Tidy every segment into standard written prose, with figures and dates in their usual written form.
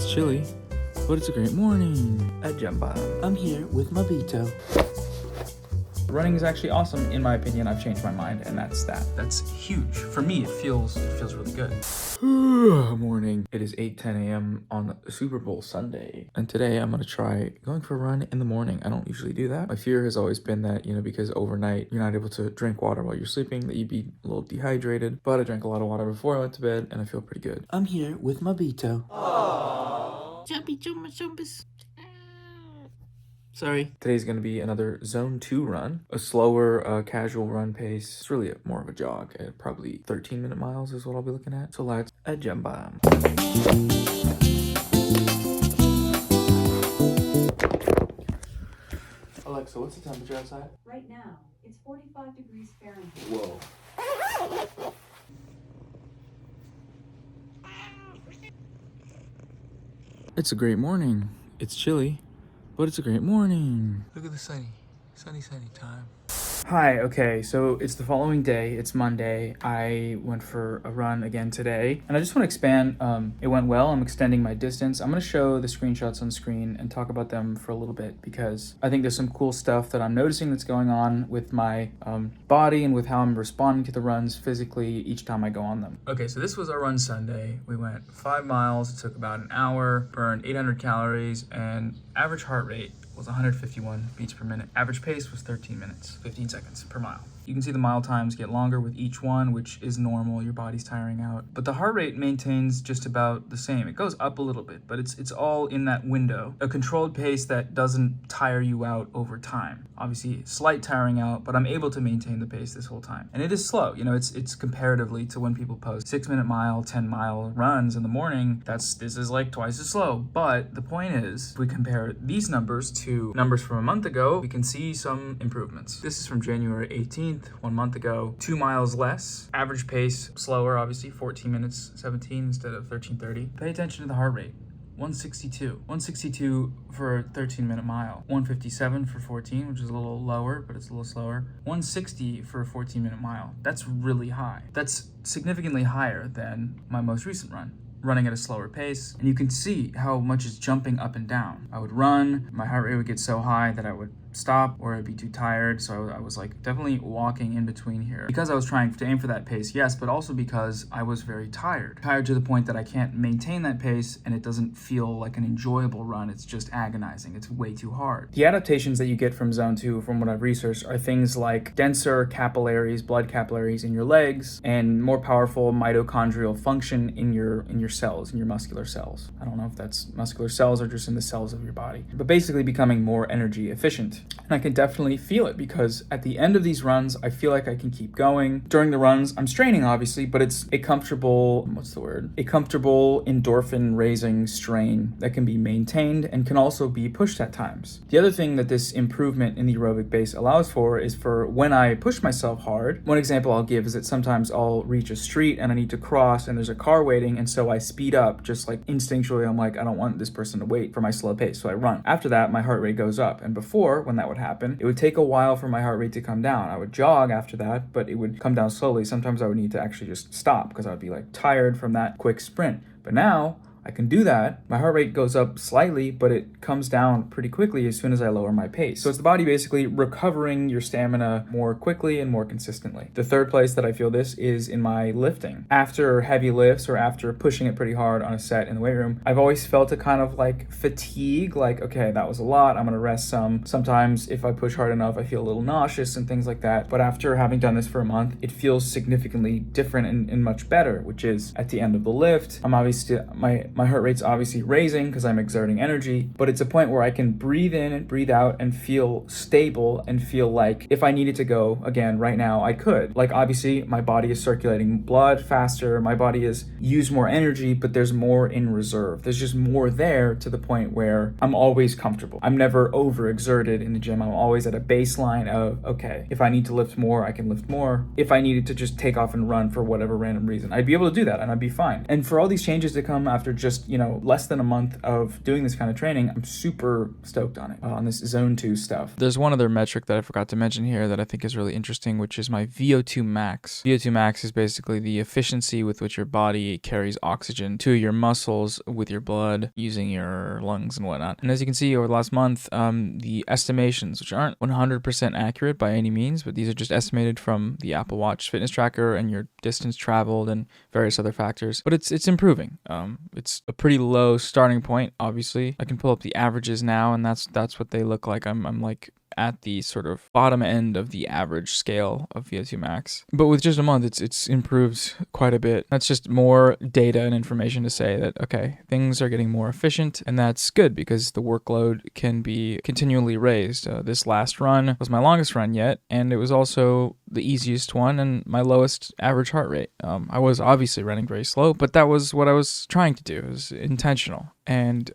It's chilly, but it's a great morning at Gem Bottom. I'm here with my Vito. Running is actually awesome, in my opinion. I've changed my mind, and that's that. That's huge. For me, it feels really good. Morning. It is 8:10 a.m. on Super Bowl Sunday, and today I'm gonna try going for a run in the morning. I don't usually do that. My fear has always been that, because overnight you're not able to drink water while you're sleeping, that you'd be a little dehydrated. But I drank a lot of water before I went to bed, and I feel pretty good. I'm here with my Vito. Jumpy, jumpus. Sorry. Today's going to be another Zone 2 run, a slower, casual run pace. It's really more of a jog at probably 13-minute miles is what I'll be looking at. So let's at Gem Bottom. Alexa, what's the temperature outside? Right now, it's 45 degrees Fahrenheit. Whoa. It's a great morning. It's chilly, but it's a great morning. Look at the sunny time. Hi, okay, so it's the following day, it's Monday. I went for a run again today, and I just want to expand. It went well. I'm extending my distance. I'm going to show the screenshots on screen and talk about them for a little bit, because I think there's some cool stuff that I'm noticing that's going on with my body and with how I'm responding to the runs physically each time I go on them. Okay, so this was our run Sunday. We went 5 miles, it took about an hour, burned 800 calories, and average heart rate was 151 beats per minute. Average pace was 13 minutes, 15 seconds per mile. You can see the mile times get longer with each one, which is normal. Your body's tiring out. But the heart rate maintains just about the same. It goes up a little bit, but it's all in that window. A controlled pace that doesn't tire you out over time. Obviously, slight tiring out, but I'm able to maintain the pace this whole time. And it is slow. It's comparatively to when people post 6-minute mile, 10-mile runs in the morning. This is like twice as slow. But the point is, if we compare these numbers to numbers from a month ago, we can see some improvements. This is from January 18th, 1 month ago. 2 miles less. Average pace slower, obviously, 14 minutes 17 instead of 13:30. Pay attention to the heart rate. 162 for a 13-minute mile. 157 for 14, which is a little lower, but it's a little slower. 160 for a 14-minute mile. That's really high. That's significantly higher than my most recent run, running at a slower pace. And you can see how much is jumping up and down. I would run, my heart rate would get so high that I would stop or I'd be too tired. So I was like definitely walking in between here because I was trying to aim for that pace, yes, but also because I was very tired to the point that I can't maintain that pace, and it doesn't feel like an enjoyable run. It's just agonizing. It's way too hard. The adaptations that you get from Zone 2, from what I've researched, are things like denser capillaries, blood capillaries in your legs, and more powerful mitochondrial function in your cells, in your muscular cells. I don't know if that's muscular cells or just in the cells of your body, but basically becoming more energy efficient. And I can definitely feel it, because at the end of these runs, I feel like I can keep going. During the runs, I'm straining, obviously, but it's a comfortable endorphin raising strain that can be maintained and can also be pushed at times. The other thing that this improvement in the aerobic base allows for is for when I push myself hard. One example I'll give is that sometimes I'll reach a street and I need to cross and there's a car waiting, and so I speed up, just like instinctually. I'm like, I don't want this person to wait for my slow pace, so I run. After that, my heart rate goes up, and before, when that would happen, it would take a while for my heart rate to come down. I would jog after that, but it would come down slowly. Sometimes I would need to actually just stop because I would be like tired from that quick sprint. But now I can do that. My heart rate goes up slightly, but it comes down pretty quickly as soon as I lower my pace. So it's the body basically recovering your stamina more quickly and more consistently. The third place that I feel this is in my lifting. After heavy lifts or after pushing it pretty hard on a set in the weight room, I've always felt a kind of like fatigue, like, okay, that was a lot, I'm gonna rest some. Sometimes if I push hard enough, I feel a little nauseous and things like that. But after having done this for a month, it feels significantly different and much better, which is at the end of the lift, I'm obviously, my heart rate's obviously raising because I'm exerting energy, but it's a point where I can breathe in and breathe out and feel stable and feel like if I needed to go again right now, I could. Like, obviously my body is circulating blood faster, my body has used more energy, but there's more in reserve. There's just more there, to the point where I'm always comfortable. I'm never overexerted in the gym. I'm always at a baseline of, okay, if I need to lift more, I can lift more. If I needed to just take off and run for whatever random reason, I'd be able to do that and I'd be fine. And for all these changes to come after just just, less than a month of doing this kind of training, I'm super stoked on it, on this zone 2 stuff. There's one other metric that I forgot to mention here that I think is really interesting, which is my VO2 max. VO2 max is basically the efficiency with which your body carries oxygen to your muscles with your blood using your lungs and whatnot. And as you can see over the last month, the estimations, which aren't 100% accurate by any means, but these are just estimated from the Apple Watch fitness tracker and your distance traveled and various other factors. But it's improving. It's a pretty low starting point, obviously. I can pull up the averages now, and that's what they look like. I'm like at the sort of bottom end of the average scale of VO2 max. But with just a month, it's improved quite a bit. That's just more data and information to say that, okay, things are getting more efficient, and that's good because the workload can be continually raised. This last run was my longest run yet, and it was also the easiest one and my lowest average heart rate. I was obviously running very slow, but that was what I was trying to do. It was intentional, and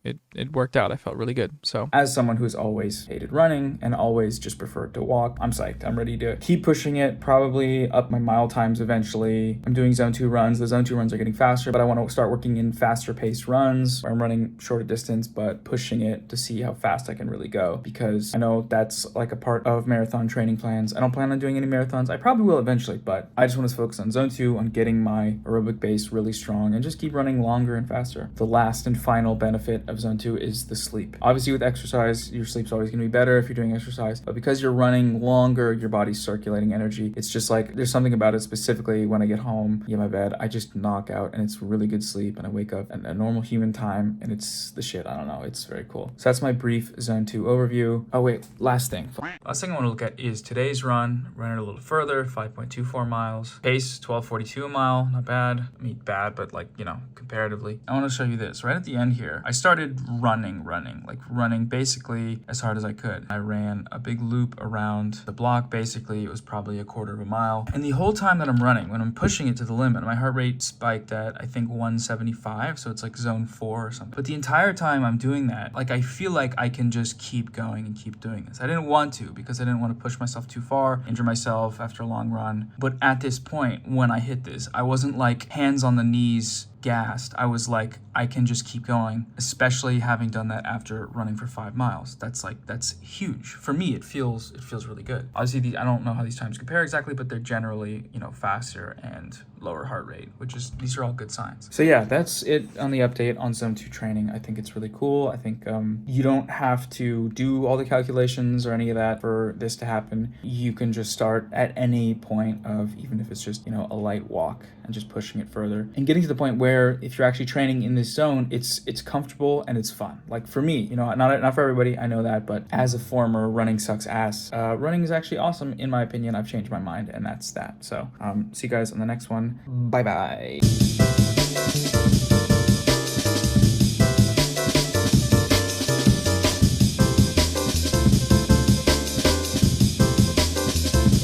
it worked out. I felt really good. So as someone who's always hated running and always just preferred to walk, I'm psyched. I'm ready to keep pushing it, probably up my mile times eventually. I'm doing zone 2 runs. The zone 2 runs are getting faster, but I want to start working in faster paced runs where I'm running shorter distance, but pushing it to see how fast I can really go, because I know that's like a part of marathon training plans. I don't plan on doing any marathons. I probably will eventually, but I just want to focus on zone 2, on getting my aerobic base really strong and just keep running longer and faster. The last and final benefit of zone 2 is the sleep. Obviously with exercise, your sleep's always going to be better if you're doing exercise, but because you're running longer, your body's circulating energy. It's just like, there's something about it specifically when I get home, get my bed, I just knock out and it's really good sleep, and I wake up at a normal human time, and it's the shit. I don't know. It's very cool. So that's my brief zone 2 overview. Oh wait, last thing I want to look at is today's run. Ran it a little further, 5.24 miles. Pace, 12:42 a mile. Not bad. I mean, bad, but like, comparatively. I want to show you this. Right at the end here, I started running basically as hard as I could. I ran a big loop around the block. Basically, it was probably a quarter of a mile. And the whole time that I'm running, when I'm pushing it to the limit, my heart rate spiked at, I think, 175. So it's like zone 4 or something. But the entire time I'm doing that, like, I feel like I can just keep going and keep doing this. I didn't want to, because I didn't want to push myself too far, injure myself after a long run. But at this point, when I hit this, I wasn't like hands on the knees gassed. I was like, I can just keep going, especially having done that after running for 5 miles. That's huge. For me, it feels really good. Obviously, I don't know how these times compare exactly, but they're generally, faster and lower heart rate, these are all good signs. So yeah, that's it on the update on zone 2 training. I think it's really cool. I think you don't have to do all the calculations or any of that for this to happen. You can just start at any point of, even if it's just, a light walk, and just pushing it further and getting to the point where if you're actually training in this zone, it's comfortable and it's fun. Like for me, not for everybody, I know that, but as a former running sucks ass, running is actually awesome in my opinion. I've changed my mind, and that's that. So see you guys on the next one. Bye bye.